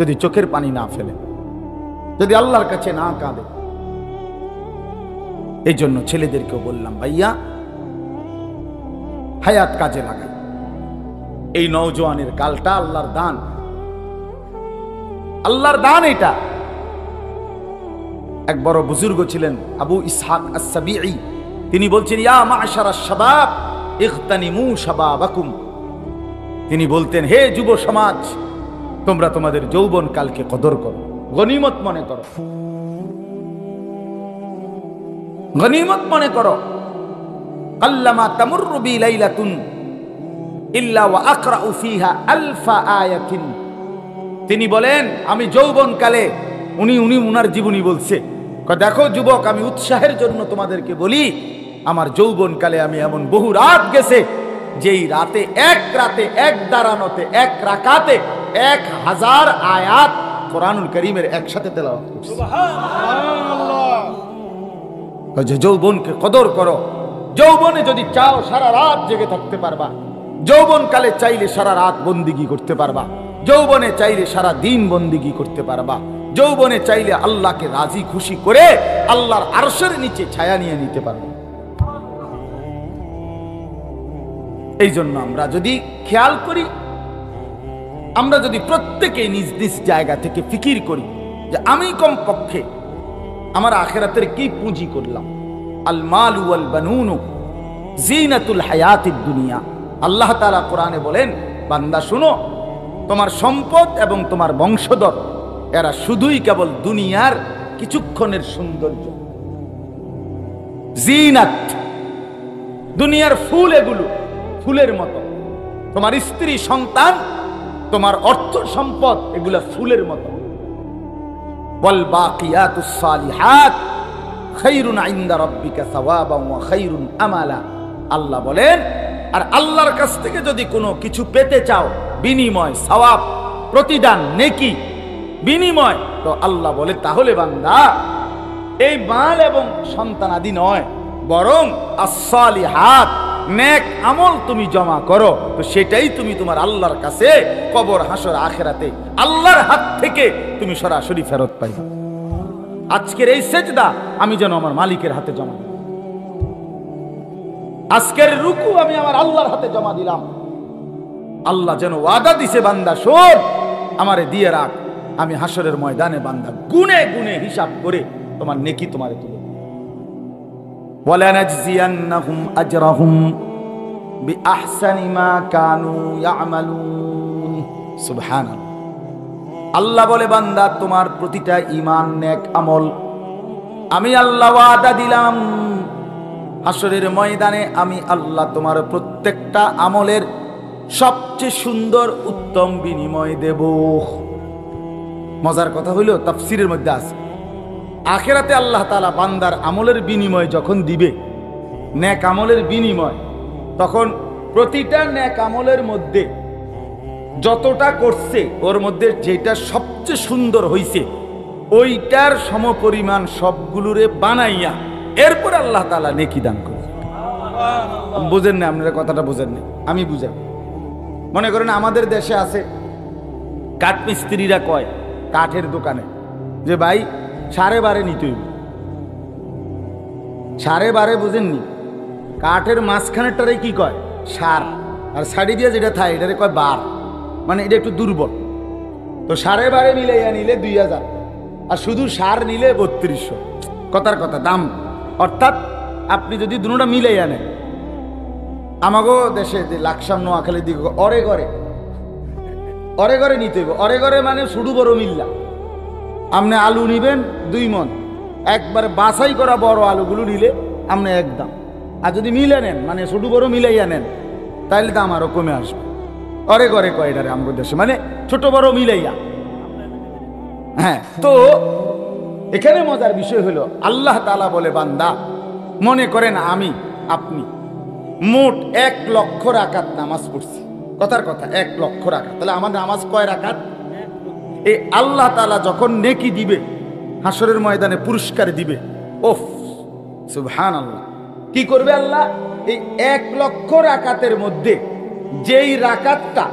যদি চোখের পানি না ফেলে, যদি আল্লাহর কাছে না কাঁদে। এই জন্য ছেলেদেরকেও বললাম, ভাইয়া হায়াত কাজে লাগাই। এই নওজোয়ানের কালটা আল্লাহর দান, আল্লাহর দান। এটা এক বড় বুজুর্গ ছিলেন আবু ইসহাক আস-সাবিঈ, তিনি বলছেন, ইয়া মা'শারাশ শাবাব ইগতানিমু শাবাবাকুম। তিনি বলতেন, হে যুব সমাজ, তোমরা তোমাদের যৌবন কালকে কদর করো, গনিমত মনে করো, গনিমত মনে করো। কাল্লামা তামুররু বি লাইলাতুন ইল্লা ওয়া আকরাউ ফিহা আলফা আয়াতিন। তিনি বলেন, আমি যৌবন কালে, উনি উনার জীবনী বলছে, দেখো যুবক, আমি উৎসাহের জন্য তোমাদেরকে বলি, আমার যৌবন কালে আমি এমন বহু রাত গেছে, যেই রাতে এক দাঁড়ানোতে, এক রাকাতে 1000 আয়াত কোরআনুল কারীমের একসাথে তেলাওয়াত করছি। সুবহানাল্লাহ। যে যৌবনকে কদর করো। যৌবনে যদি চাও সারা রাত জেগে থাকতে পারবা, যৌবন কালে চাইলে সারা রাত বন্দিগি করতে পারবা, যৌবনে চাইলে সারা দিন বন্দিগি করতে পারবা, যৌবনে চাইলে আল্লাহকে রাজি খুশি করে আল্লাহর আরশের নিচে ছায়া নিয়ে নিতে পারবা। এই জন্য আমরা যদি খেয়াল করি, আমরা যদি প্রত্যেকে নিজ নিজ জায়গা থেকে ফিকির করি যে আমি কমপক্ষে আমার আখিরাতের কি পুঁজি করলাম। আল মালু ওয়াল বানুনু জিনাতুল হায়াতিদ দুনিয়া। আল্লাহ তাআলা কোরআনে বলেন, বান্দা শুনো, তোমার সম্পদ এবং তোমার বংশধর এরা শুধুই কেবল দুনিয়ার কিছুক্ষণের সৌন্দর্য, জিনাত, দুনিয়ার ফুল, এগুলো ফুলের মতো। তোমার স্ত্রী, সন্তান, তোমার অর্থ সম্পদ, এগুলা ফুলের মতো। ওয়াল বাকিয়াতুস সালিহাত খায়রুন ইনদা রাব্বিকা সাওয়াবান ওয়া খায়রুন আমালা। আল্লাহ বলেন, আর আল্লাহর কাছ থেকে যদি কোনো কিছু পেতে চাও, বিনিময়, সওয়াব, প্রতিদান, নেকি, বিনিময়, তো আল্লাহ বলে, তাহলে বান্দা এই মাল এবং সন্তান আদি নয়, বরং as-সালিহাত, নেক আমল তুমি জমা করো, তো সেটাই তুমি তোমার আল্লাহর কাছে কবর, হাসর, আখিরাতে আল্লাহর হাত থেকে তুমি সরাসরি ফেরত পাইবা। আজকের এই সেজদা আমি যেন আমার মালিকের হাতে জমা দিই, আজকের রুকু আমি আমার আল্লাহর হাতে জমা দিলাম, আল্লাহ যেন ওয়াদা দিছে, বান্দা শোন, আমারে দিয়ে রাখ, আমি হাসরের ময়দানে বান্দা গুনে গুনে হিসাব করে তোমার নেকি তোমারে তুলে ওয়ালানাজজিয়ান্নাহুম আজরাহুম বিআহসানি মা কানু ইয়ামালুন। সুবহানাল্লাহ। আল্লাহ বলে, বান্দা তোমার প্রতিটা ঈমান নেক আমল আমি আল্লাহ ওয়াদা দিলাম, হাসরের ময়দানে আমি আল্লাহ তোমার প্রত্যেকটা আমলের সবচেয়ে সুন্দর উত্তম বিনিময় দেব। মজার কথা হইল তাফসীরের মধ্যে আছে, আখিরাতে আল্লাহ তাআলা বান্দার আমলের বিনিময় যখন দিবে, নেক আমলের বিনিময়, তখন প্রতিটা নেক আমলের মধ্যে যতটা করছে ওর মধ্যে যেটা সবচেয়ে সুন্দর হইছে ওইটার সমপরিমাণ সবগুলোরে বানাইয়া এরপর আল্লাহ তাআলা নেকি দান করে। বুঝেন না আপনারা কথাটা? বুঝেন না? আমি বুঝাই। মনে করেন আমাদের দেশে আছে কাঠমিস্ত্রিরা কয় কাঠের দোকানে যে ভাই 12.5 নিতে হইব। 12.5 বুঝেননি? কাঠের মাঝখানেরটারে কি কয়? সার, আর সাড়ি দিয়ে যেটা থাকে এটারে কয় বার, মানে এটা একটু দুর্বল। তো 12.5 মিলাইয়া নিলে 2000, আর শুধু সার নিলে 3200। কথার কথা দাম। অর্থাৎ আপনি যদি দুটোটা মিলাইয়া নেন, আমাগো দেশে যে লাকসাম নোয়াখালীর দিকে অরে ঘরে নিতে হইব। অরে ঘরে মানে শুধু বড় মিল্লা, আপনি আলু নিবেন 2 মণ, একবারে বাছাই করা বড় আলুগুলো নিলে আপনি একদম। আর যদি মিলে নেন, মানে ছোট বড় মিলাইয়া নেন, তাহলে দাম আরো কমে আসবে। অরে ঘরে কয়টারে আমাদের দেশে, মানে ছোট বড় মিলাইয়া। হ্যাঁ, তো এখানে মজার বিষয় হলো আল্লাহ তাআলা বলে, বান্দা মনে করেন আমি আপনি মোট 1 লক্ষ রাকাত নামাজ পড়ছি। কথার কথা 1 লক্ষ রাকাত, তাহলে আমার নামাজ কয় রাকাত? এই আল্লাহ তাআলা যখন নেকি দিবে, হাসরের ময়দানে পুরস্কার দিবে, ওফ সুবহানাল্লাহ, কি করবে আল্লাহ? এই 1 লক্ষ রাকাতের মধ্যে যেই রাকাতটা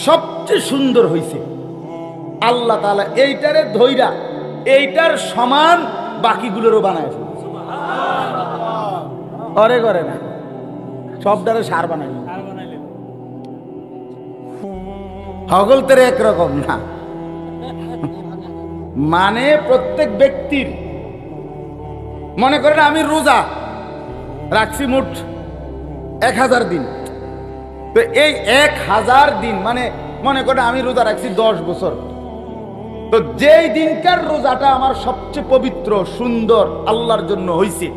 সবচেয়ে সুন্দর হইছে আল্লাহ তাআলা এইটারে ধইরা এইটার সমান বাকিগুলোরও বানায় ফেলবে। অরে করে না, সবটারে সার বানাইল। হগলতের একরকম না, মানে প্রত্যেক ব্যক্তির, মনে করেন আমি রোজা রাখছি মোট 1000 দিন, তো এই 1000 দিন মানে মনে করেন আমি রোজা রাখছি 10 বছর, তো যেই দিনকার রোজাটা আমার সবচেয়ে পবিত্র সুন্দর আল্লাহর জন্য হইছে,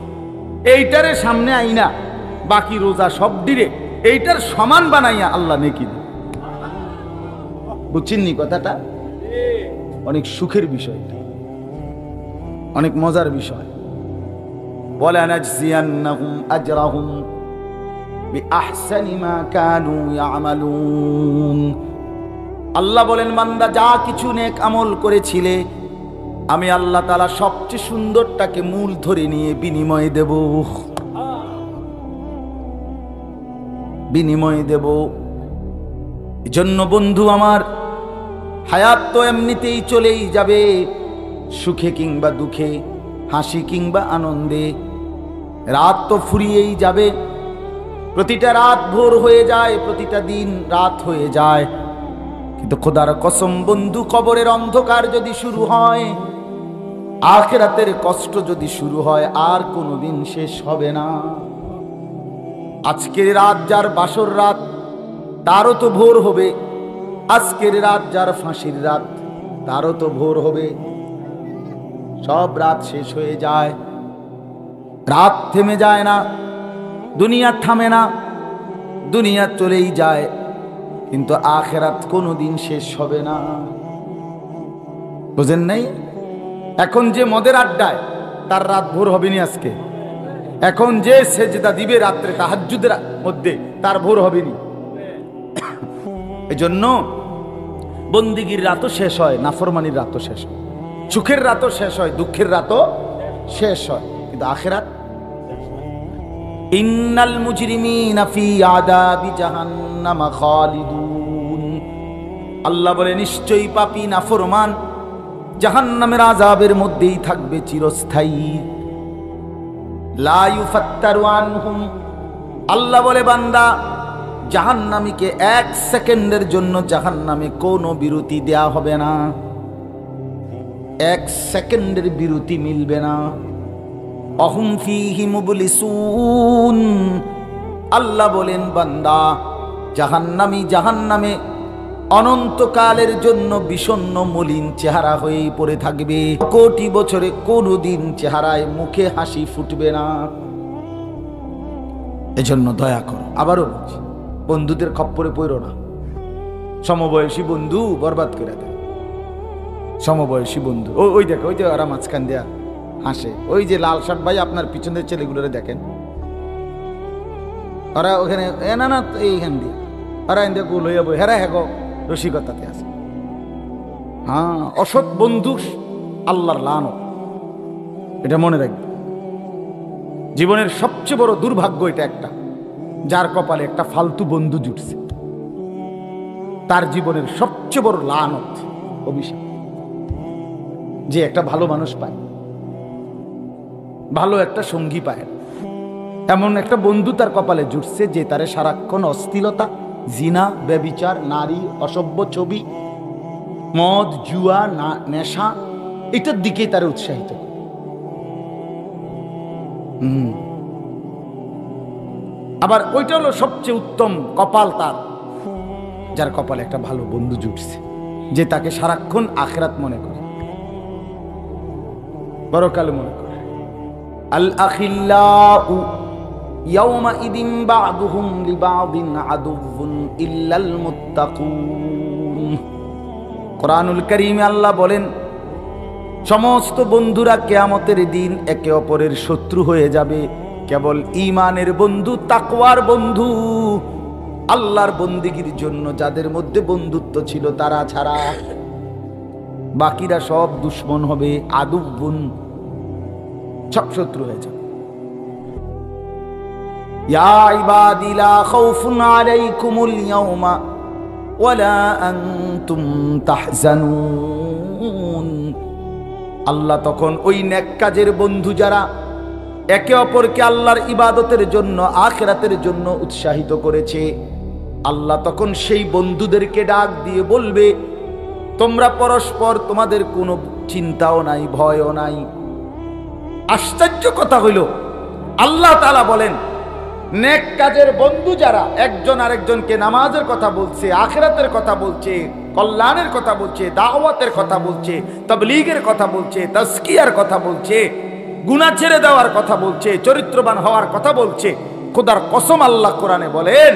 এইটারে সামনে আইনা বাকি রোজা সব দিলে এইটার সমান বানাইয়া আল্লাহ নেকি দেয়। বুঝছেননি কথাটা? অনেক সুখের বিষয়, অনেক মজার বিষয়। ওয়ালানাজজিয়ান্নাহুম আজরাহুম বিআহসানি মা কানু ইয়ামালুন। আল্লাহ বলেন, বান্দা যা কিছু নেক আমল করেছিলে আমি আল্লাহ তাআলা সবচেয়ে সুন্দরটাকে মূল ধরে নিয়ে বিনিময় দেব, বিনিময় দেব। এজন্য বন্ধু আমার, হায়াত তো এমনিতেই চলেই যাবে, সুখে কিংবা দুঃখে, হাসি কিংবা আনন্দে। রাত তো ফুরিয়েই যাবে, প্রতিটা রাত ভোর হয়ে যায়, প্রতিটা দিন রাত হয়ে যায়। কিন্তু খোদার কসম বন্ধু, কবরের অন্ধকার যদি শুরু হয়, আখিরাতের কষ্ট যদি শুরু হয়, আর কোনোদিন শেষ হবে না। আজকের রাত যার বাসর রাত, তারও তো ভোর হবে। আজকের রাত যার ফাঁসির রাত, তারও তো ভোর হবে। সব রাত শেষ হয়ে যায়, রাত থেমে যায় না, দুনিয়া থামে না, দুনিয়া চলেই যায়, কিন্তু আখিরাত কোনোদিন শেষ হবে না। বুঝেন নাই? এখন যে মদের আড্ডায়, তার রাত ভোর হবে নি আজকে। এখন যে সেজদা দিবে রাত্রে তাহাজ্জুদের মধ্যে, তার ভোর হবে নি। এজন্য বন্দিগির রাতও শেষ হয়, নাফরমানির রাতও শেষ হয়, সুখের রাতও শেষ হয়, দুঃখের রাতও শেষ হয়, কিন্তু আখিরাত। ইন্নাল মুজরিমিনা ফি আযাবি জাহান্নাম খালিদুন। আল্লাহ বলে, নিশ্চয়ই পাপী নাফরমান জাহান্নামের আযাবের মধ্যেই থাকবে চিরস্থায়ী। লা ইউফাত্তারু আনহুম। আল্লাহ বলে, বান্দা জাহান্নামীকে 1 সেকেন্ডের জন্য জাহান্নামে কোনো বিরতি দেয়া হবে না, 1 সেকেন্ডের বিরতি মিলবে না। অহুম ফীহি মুবলিসুন, আল্লাহ বলেন বান্দা জাহান্নামী জাহান্নামে অনন্তকালের জন্য বিষণ্ণ মলিন চেহারা হয়েই পড়ে থাকবে। কোটি বছরে কোনোদিন চেহারায় মুখে হাসি ফুটবে না। এজন্য দয়া করো, আবারও বলছি, বন্ধুদের খপ্পরে পড়ো না। সমবয়সী বন্ধু বরবাদ করে দেয়। সমবয়সী বন্ধু ওই দেখো, ওই যে ওরা মাঝখান দেয়া হাসে, ওই যে লাল শার্ট ভাই আপনার পিছনের ছেলেগুলোরে দেখেন, ওরা ওখানে না না এইখান দিয়ে ওরা এখান দিয়ে গোল হয়ে যাবো, হেরা হ্যাগো রসিকতাতে আছে। হ্যাঁ, অসৎ বন্ধু আল্লাহর লানত, এটা মনে রাখবে। জীবনের সবচেয়ে বড় দুর্ভাগ্য এটা একটা, যার কপালে একটা ফালতু বন্ধু জুটছে, তার জীবনের সবচেয়ে বড় লানত, অভিশাপ। যে একটা ভালো মানুষ পায়, ভালো একটা সঙ্গী পায়, এমন একটা বন্ধু তার কপালে জুটছে যে তারে সারাক্ষণ অশ্লীলতা, জিনা, ব্যভিচার, নারী, অসভ্য ছবি, মদ, জুয়া, নেশা, এটার দিকেই তারে উৎসাহিত করে। আবার ওইটা হলো সবচেয়ে উত্তম কপাল তার, যার কপালে একটা ভালো বন্ধু জুটছে, যে তাকে সারাক্ষণ আখিরাত মনে করে, পরকাল মনে করে। আল আখিল্লাউ ইয়াওমাইদিন বা'দুহুম লিবা'দিন আদুউন ইল্লাল মুত্তাকুন। কোরআনুল কারীমে আল্লাহ বলেন, সমস্ত বন্ধুরা কিয়ামতের দিন একে অপরের শত্রু হয়ে যাবে, কেবল ঈমানের বন্ধু, তাকওয়ার বন্ধু, আল্লাহর বন্দেগীর জন্য যাদের মধ্যে বন্ধুত্ব ছিল তারা ছাড়া বাকিরা সব দুশমন হবে, আদুউন, সব শত্রু হয়ে যাবে। ইয়া ইবাদি লা খাউফুন আলাইকুমুল ইয়াওমা ওয়ালা আনতুম তাহজানুন। আল্লাহ তখন ওই নেক কাজের বন্ধু যারা একে অপরকে আল্লাহর ইবাদতের জন্য, আখিরাতের জন্য উৎসাহিত করেছে, আল্লাহ তখন সেই বন্ধুদেরকে ডাক দিয়ে বলবে, তোমরা পরস্পর, তোমাদের কোনো চিন্তাও নাই, ভয়ও নাই। আশ্চর্য কথা হইল, আল্লাহ তাআলা বলেন নেক কাজের বন্ধু যারা একজন আরেকজনকে নামাজের কথা বলছে, আখিরাতের কথা বলছে, কল্যাণের কথা বলছে, দাওয়াতের কথা বলছে, তাবলীগের কথা বলছে, তাজকিয়ার কথা বলছে, গুনাহ ছেড়ে দেওয়ার কথা বলছে, চরিত্রবান হওয়ার কথা বলছে, খোদার কসম আল্লাহ কোরআনে বলেন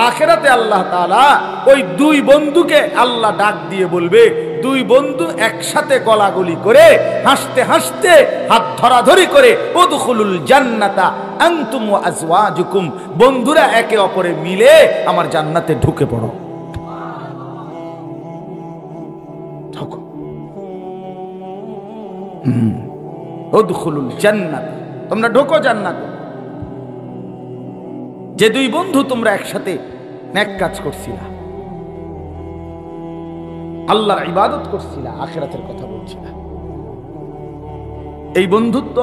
আখিরাতে আল্লাহ তাআলা ওই দুই বন্ধুকে আল্লাহ ডাক দিয়ে বলবে, দুই বন্ধু একসাথে গলাগলি করে, হাসতে হাসতে, হাত ধরাধরি করে, উদখুলুল জান্নাতা আনতুম ওয়া আজওয়াজুকুম, বন্ধুরা একে অপরে মিলে আমার জান্নাতে ঢুকে পড়ো। ঢোকো, উদখুলুল জান্নাত, তোমরা ঢোকো জান্নাতে। যে দুই বন্ধু তোমরা একসাথে নেক কাজ করছিলা, আল্লাহর ইবাদত করছিলা, আখিরাতের কথা বলছিলা, এই বন্ধুত্ব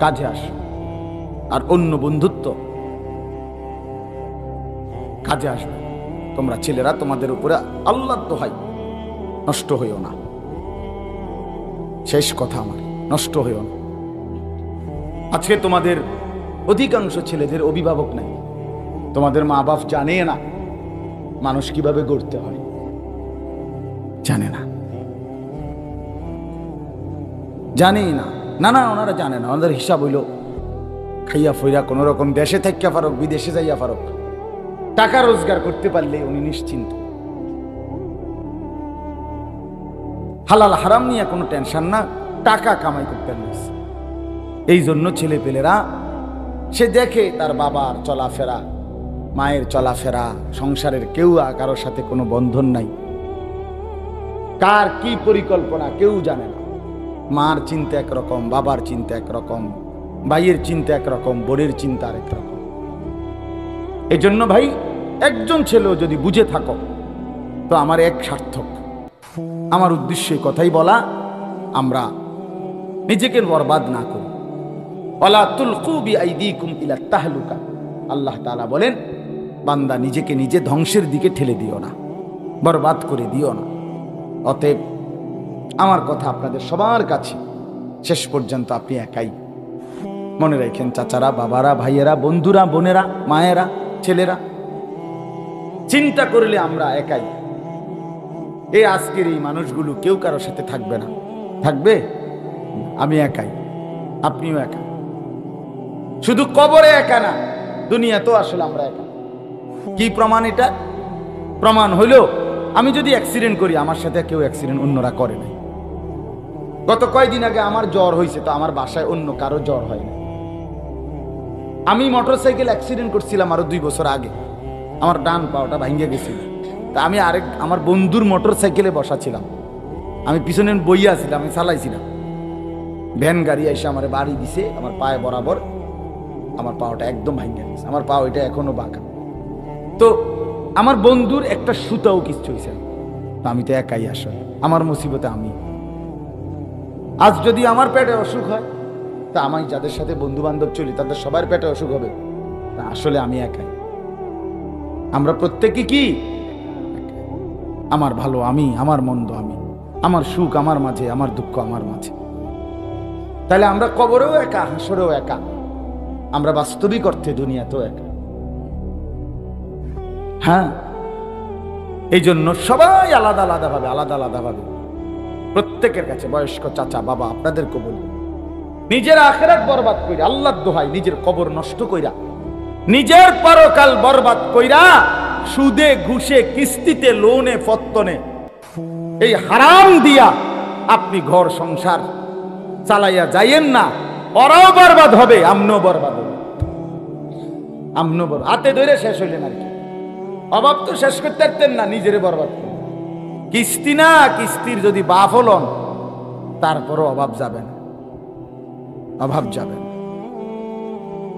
কাজে আসে। আর অন্য বন্ধুত্ব কাজে আসবে। তোমরা ছেলেরা তোমাদের উপরে আল্লাহর দোহাই নষ্ট হইও না, শেষ কথা আমার, নষ্ট হইও না। আজকে তোমাদের অধিকাংশ ছেলেদের অভিভাবক নাই, তোমাদের মা বাপ জানে না মানুষ কিভাবে গড়তে হয়, জানে না, জানেই না, না না ওনারা জানে না। ওনাদের হিসাব হইল খাইয়া ফইরা কোন রকম দেশে থাকিয়া পারক, বিদেশে যাইয়া পারক, টাকা রোজগার করতে পারলে উনি নিশ্চিন্ত, হালাল হারাম নিয়ে কোনো টেনশন না, টাকা কামাই করতে পারছে। এই জন্য ছেলে পেলেরা সে দেখে তার বাবার চলাফেরা, মায়ের চলাফেরা, সংসারের কেউ কারোর সাথে কোনো বন্ধন নাই, কার কি পরিকল্পনা কেউ জানে না। মার চিন্তা একরকম, বাবার চিন্তা একরকম, ভাইয়ের চিন্তা একরকম, বোনের চিন্তা আরেক রকম। এই জন্য ভাই, একজন ছেলেও যদি বুঝে থাকো তো আমার এক সার্থক। আমার উদ্দেশ্য এই কথাই বলা, আমরা নিজেকে বরবাদ না করি। ওয়ালা তুলকু বিআইদিকুম ইলা তাহলুকা, আল্লাহ তাআলা বলেন বান্দা নিজেকে নিজে ধ্বংসের দিকে ঠেলে দিও না, বরবাদ করে দিও না। অতএব আমার কথা আপনাদের সবার কাছে, শেষ পর্যন্ত আপনি একাই। মনে রাখেন চাচারা, বাবারা, ভাইয়েরা, বন্ধুরা, বোনেরা, মায়েরা, ছেলেরা, চিন্তা করলে আমরা একাই। এই আজকের এই মানুষগুলো কেউ কারোর সাথে থাকবে না, থাকবে? আমি একাই, আপনিও একা। শুধু কবরে একা না, দুনিয়া তো আসলে আমরা একা। কি প্রমাণ? এটা প্রমাণ হইলো আমি যদি অ্যাক্সিডেন্ট করি, আমার সাথে কেউ অ্যাক্সিডেন্ট অন্যরা করে নাই। গত কয়েকদিন আগে আমার জ্বর হয়েছে, তো আমার বাসায় অন্য কারো জ্বর হয় না। আমি মোটরসাইকেল অ্যাক্সিডেন্ট করছিলাম আরো 2 বছর আগে, আমার ডান পাওটা ভাঙ্গে গেছিল। তা আমি আমার বন্ধুর মোটরসাইকেলে বসা ছিলাম, আমি পিছনে বইয়া ছিলাম, আমি চালাইছিলাম। ভ্যান গাড়ি এসে আমার বাড়ি দিছে, আমার পায়ে বরাবর আমার পাওটা একদম ভাঙ্গে গেছে। আমার পাও এটা এখনো বাঁকা। তো আমার বন্ধুর একটা সুতাও কিচ্ছু হয়েছে, আমি তো একাই। আসলে আমার মুসিবতে আমি। আজ যদি আমার পেটে অসুখ হয়, তা আমি যাদের সাথে বন্ধু বান্ধব চলি তাদের সবার পেটে অসুখ হবে, তা আসলে আমি একাই। আমরা প্রত্যেকে কি আমার ভালো আমি, আমার মন্দ আমি, আমার সুখ আমার মাঝে, আমার দুঃখ আমার মাঝে। তাহলে আমরা কবরেও একা, হাসরেও একা, আমরা বাস্তবিক অর্থে দুনিয়াতেও একা। হ্যাঁ, এই জন্য সবাই আলাদা আলাদা ভাবে প্রত্যেকের কাছে, বয়স্ক চাচা বাবা আপনাদেরকে বলি, নিজের আখিরাত বরবাদ কইরা, আল্লাহর দোহাই, নিজের কবর নষ্ট কইরা, নিজের পরকাল বরবাদ কইরা, সুদে ঘুষে কিস্তিতে লোনে ফত্তনে এই হারাম দিয়া আপনি ঘর সংসার চালাইয়া যাইয়েন না। ওরাও বরবাদ হবে, আমনও বরবাদ হবে। আমনও বরবাদ, হাতে ধরে শেষ হইলেন আর কি। অভাব তো শেষ করতে পারতেন না, নিজেরে বরবাদ করলেন। কিস্তি না, কিস্তির যদি বাপ হলন, তারপরও অভাব যাবে না, অভাব যাবে না।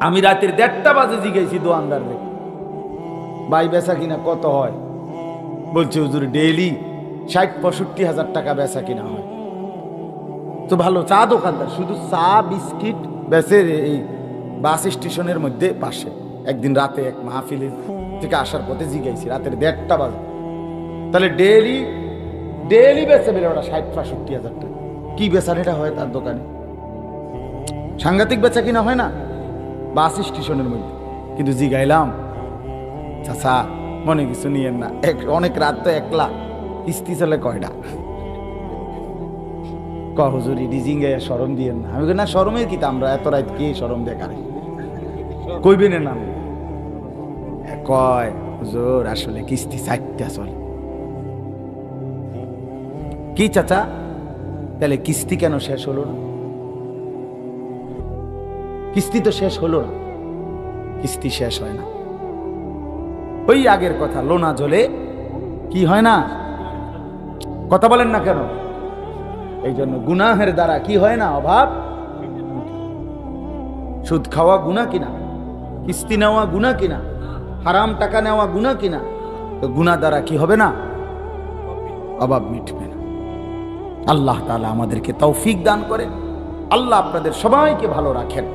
আমি রাতের 1:30 বাজে জিজ্ঞাসি দোয়ানদার রে, ভাই বেচা কিনা কত হয়? বলছে হুজুর ডেইলি 60-65 হাজার টাকা বেচা কিনা হয়। তো ভালো চা দোকানদার, শুধু চা বিস্কিট বেচে এই বাস স্টেশনের মধ্যে পাশে। একদিন রাতে এক মাহফিলের থেকে আসার পথে জিজ্ঞাসি, রাতের 1:30 বাজে, তাহলে ডেইলি বেচে বেলে ওটা 60-65 হাজার টাকা। কি বেচানিটা হয় তার দোকানে? সাংঘাতিক বেচা কিনা হয় না বাস স্টেশনের মধ্যে। কিন্তু জিগাইলাম, চাচা মনে কিছু নিয়েন না, অনেক রাত তো, একলা কিস্তি চলে কয়টা? হুজুরি ডিজিং এ শরম দিয়েন না। আমি না, শরমের কি, আমরা এত রাত কি শরম দেখারে কইবেন না? কয় হুজুর আসলে কিস্তি 4টা চলে। কি চাচা, তাহলে কিস্তি কেন শেষ হলো না? কিস্তি তো শেষ হলো না, কিস্তি শেষ হয় না। ওই আগের কথা, লোনা জ্বলে কি হয় না? কথা বলেন না কেন? এই জন্য গুনাহের দ্বারা কি হয় না? অভাব। সুদ খাওয়া গুনাহ কিনা? কিস্তি নেওয়া গুনাহ কিনা? হারাম টাকা নেওয়া গুনাহ কিনা? তো গুনাহ দ্বারা কি হবে না? অভাব মিটবে না। আল্লাহ তাআলা আমাদেরকে তৌফিক দান করেন। আল্লাহ আপনাদের সবাইকে ভালো রাখেন।